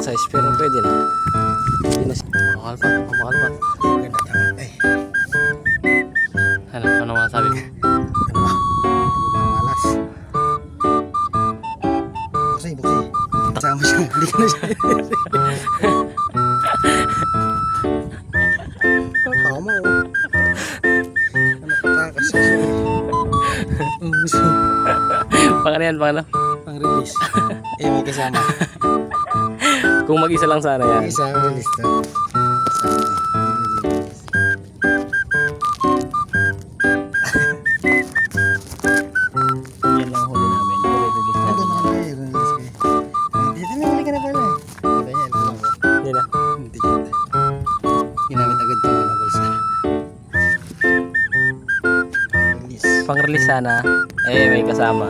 size pero pwede na. Hindi na siya. Makakal pa. Ganda naman. Ay, Ano masasabi mo? ano ba? Malas. Buksay. Sama siya. Hindi ko na siya. Tama oh. Ano katakas siya. Pangalan. Pang release. Eh, may kasama. Kung mag-isa lang sana yan. Isa release na. Yan lang huli namin. Release Ano namin. na kayo? Release kayo. Dito na huli ka na pala. Diba yan? Hindi na. Hindi kita. Ginamit agad ko na bulsa. Release. Pang-release sana. Eh may kasama.